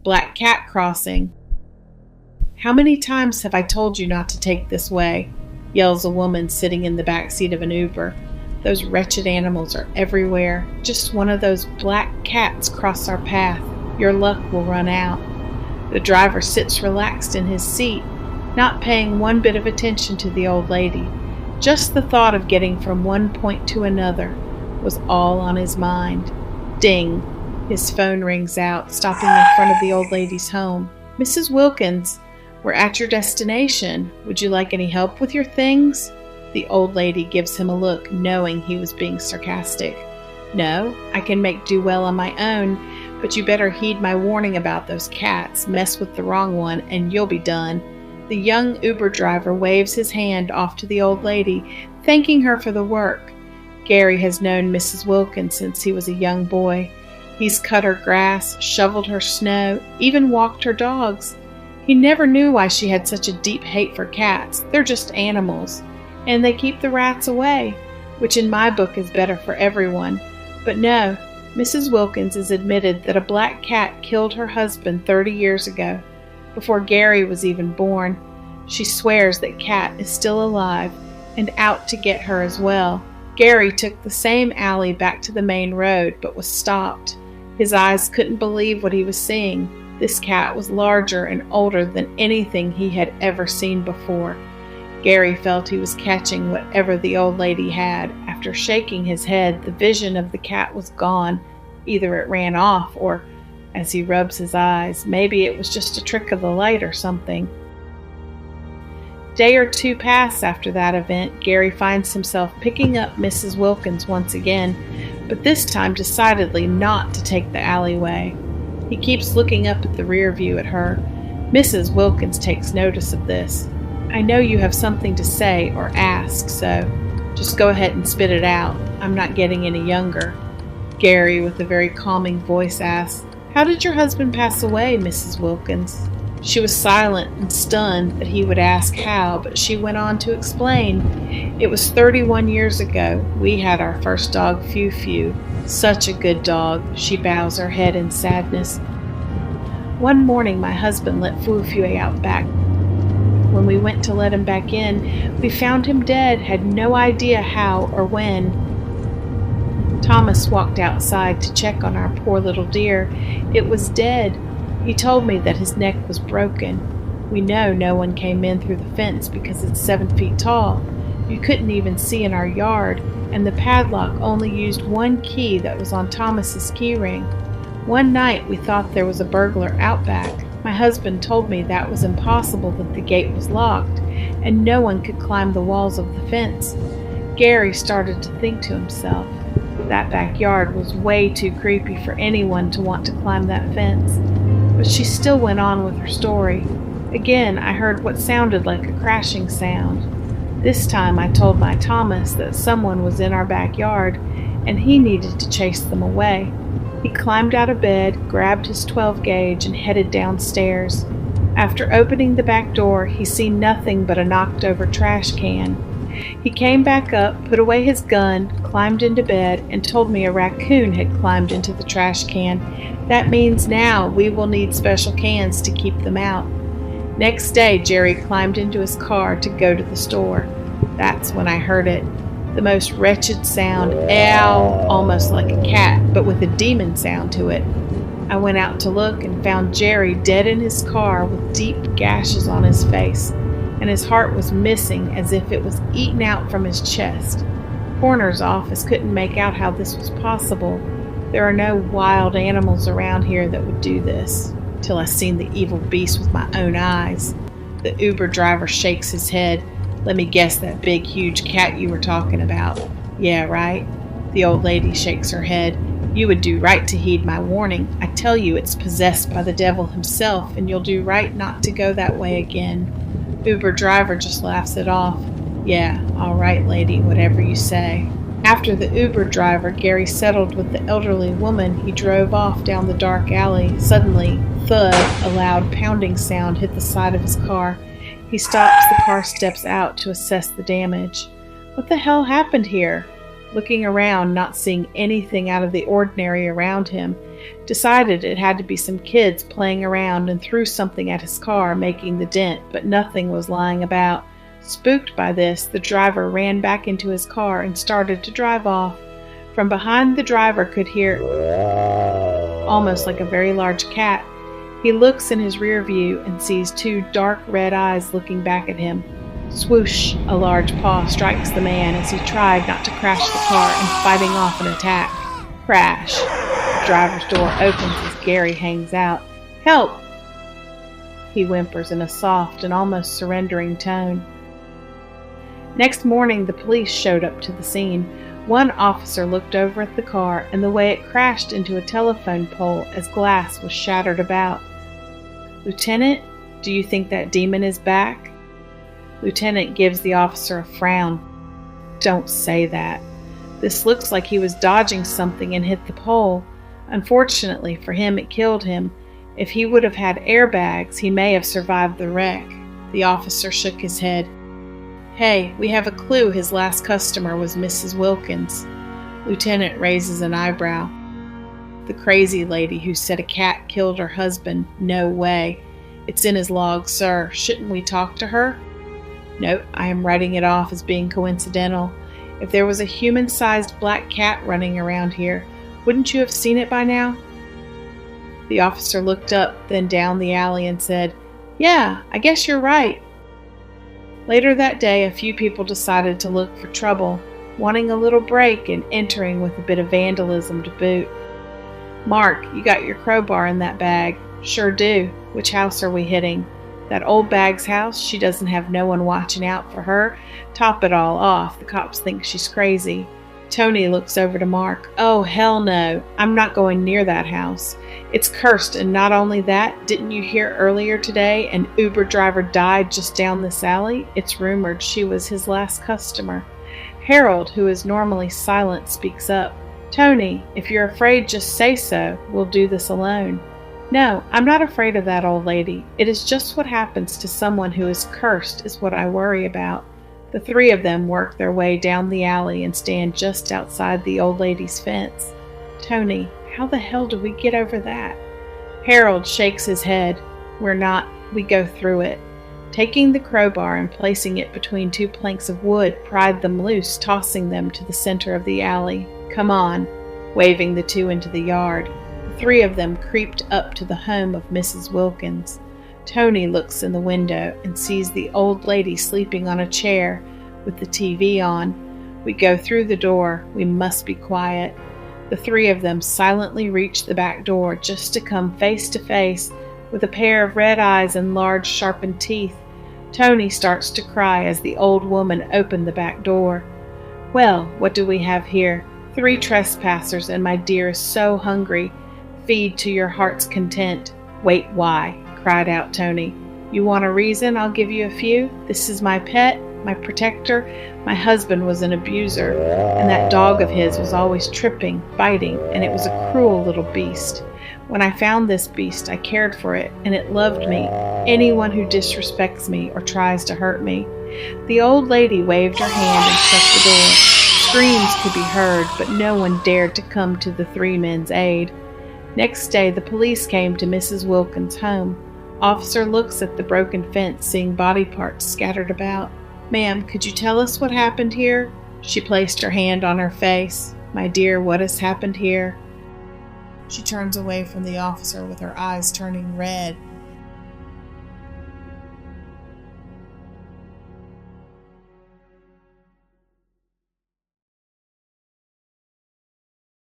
Black cat crossing. "How many times have I told you not to take this way?" yells a woman sitting in the back seat of an Uber. "Those wretched animals are everywhere. Just one of those black cats crossed our path. Your luck will run out." The driver sits relaxed in his seat, not paying one bit of attention to the old lady. Just the thought of getting from one point to another was all on his mind. Ding! His phone rings out, stopping in front of the old lady's home. "Mrs. Wilkins, we're at your destination. Would you like any help with your things?" The old lady gives him a look, knowing he was being sarcastic. "No, I can make do well on my own, but you better heed my warning about those cats. Mess with the wrong one, and you'll be done." The young Uber driver waves his hand off to the old lady, thanking her for the work. Gary has known Mrs. Wilkins since he was a young boy. He's cut her grass, shoveled her snow, even walked her dogs. He never knew why she had such a deep hate for cats. They're just animals, and they keep the rats away, which in my book is better for everyone. But no, Mrs. Wilkins has admitted that a black cat killed her husband 30 years ago, before Gary was even born. She swears that Cat is still alive and out to get her as well. Gary took the same alley back to the main road, but was stopped. His eyes couldn't believe what he was seeing. This cat was larger and older than anything he had ever seen before. Gary felt he was catching whatever the old lady had. After shaking his head, the vision of the cat was gone. Either it ran off, or, as he rubs his eyes, maybe it was just a trick of the light or something. Day or two pass after that event. Gary finds himself picking up Mrs. Wilkins once again, but this time decidedly not to take the alleyway. He keeps looking up at the rear view at her. Mrs. Wilkins takes notice of this. "I know you have something to say or ask, so just go ahead and spit it out. I'm not getting any younger." Gary, with a very calming voice, asks, "How did your husband pass away, Mrs. Wilkins?" She was silent and stunned that he would ask how, but she went on to explain. "It was 31 years ago. We had our first dog, Few. Such a good dog." She bows her head in sadness. "One morning my husband let Few out back. When we went to let him back in, we found him dead, had no idea how or when. Thomas walked outside to check on our poor little dear. It was dead. He told me that his neck was broken. We know no one came in through the fence because it's 7 feet tall. You couldn't even see in our yard, and the padlock only used one key that was on Thomas's key ring. One night we thought there was a burglar out back. My husband told me that was impossible, that the gate was locked, and no one could climb the walls of the fence." Gary started to think to himself, that backyard was way too creepy for anyone to want to climb that fence. But she still went on with her story. "Again, I heard what sounded like a crashing sound. This time I told my Thomas that someone was in our backyard, and he needed to chase them away. He climbed out of bed, grabbed his 12 gauge, and headed downstairs. After opening the back door, he seen nothing but a knocked-over trash can. He came back up, put away his gun, climbed into bed, and told me a raccoon had climbed into the trash can. That means now we will need special cans to keep them out. Next day, Jerry climbed into his car to go to the store. That's when I heard it. The most wretched sound, ow, almost like a cat, but with a demon sound to it. I went out to look and found Jerry dead in his car with deep gashes on his face, and his heart was missing as if it was eaten out from his chest. Coroner's office couldn't make out how this was possible. There are no wild animals around here that would do this, till I seen the evil beast with my own eyes." The Uber driver shakes his head. "Let me guess, that big, huge cat you were talking about." "Yeah, right." The old lady shakes her head. You would do right to heed my warning. I tell you it's possessed by the devil himself, and you'll do right not to go that way again." Uber driver just laughs it off. "Yeah, all right, lady, whatever you say." After the Uber driver, Gary settled with the elderly woman, he drove off down the dark alley. Suddenly, thud, a loud pounding sound hit the side of his car. He stops, the car steps out to assess the damage. What the hell happened here? Looking around, not seeing anything out of the ordinary around him, decided it had to be some kids playing around and threw something at his car, making the dent, but nothing was lying about. Spooked by this, the driver ran back into his car and started to drive off. From behind, the driver could hear almost like a very large cat. He looks in his rear view and sees two dark red eyes looking back at him. Swoosh! A large paw strikes the man as he tried not to crash the car and fighting off an attack. Crash! The driver's door opens as Gary hangs out. "Help!" he whimpers in a soft and almost surrendering tone. Next morning, the police showed up to the scene. One officer looked over at the car and the way it crashed into a telephone pole as glass was shattered about. "Lieutenant, do you think that demon is back?" Lieutenant gives the officer a frown. "Don't say that. This looks like he was dodging something and hit the pole. Unfortunately for him, it killed him. If he would have had airbags, he may have survived the wreck." The officer shook his head. "Hey, we have a clue his last customer was Mrs. Wilkins." Lieutenant raises an eyebrow. "The crazy lady who said a cat killed her husband? No way. It's in his log, sir. Shouldn't we talk to her?" "Nope, I am writing it off as being coincidental. If there was a human-sized black cat running around here, wouldn't you have seen it by now?" The officer looked up, then down the alley and said, "Yeah, I guess you're right." Later that day, a few people decided to look for trouble, wanting a little break and entering with a bit of vandalism to boot. "Mark, you got your crowbar in that bag." "Sure do. Which house are we hitting?" "That old bag's house. She doesn't have no one watching out for her. Top it all off, the cops think she's crazy." Tony looks over to Mark. "Oh, hell no. I'm not going near that house. It's cursed, and not only that, didn't you hear earlier today an Uber driver died just down this alley? It's rumored she was his last customer." Harold, who is normally silent, speaks up. "Tony, if you're afraid, just say so. We'll do this alone." "No, I'm not afraid of that old lady. It is just what happens to someone who is cursed is what I worry about." The three of them work their way down the alley and stand just outside the old lady's fence. "Tony, how the hell do we get over that?" Harold shakes his head. "We're not. We go through it." Taking the crowbar and placing it between two planks of wood, pried them loose, tossing them to the center of the alley. "Come on," waving the two into the yard. The three of them creeped up to the home of Mrs. Wilkins. Tony looks in the window and sees the old lady sleeping on a chair with the TV on. We go through the door. We must be quiet. The three of them silently reach the back door just to come face to face with a pair of red eyes and large sharpened teeth. Tony starts to cry as the old woman opened the back door. "Well, what do we have here? 3 trespassers, and my dear is so hungry. Feed to your heart's content." "Wait, why?" cried out Tony. "You want a reason? I'll give you a few. This is my pet, my protector. My husband was an abuser, and that dog of his was always tripping, biting, and it was a cruel little beast. When I found this beast, I cared for it, and it loved me, anyone who disrespects me or tries to hurt me." The old lady waved her hand and shut the door. Screams could be heard, but no one dared to come to the 3 men's aid. Next day, the police came to Mrs. Wilkins' home. Officer looks at the broken fence, seeing body parts scattered about. "Ma'am, could you tell us what happened here?" She placed her hand on her face. "My dear, what has happened here?" She turns away from the officer with her eyes turning red.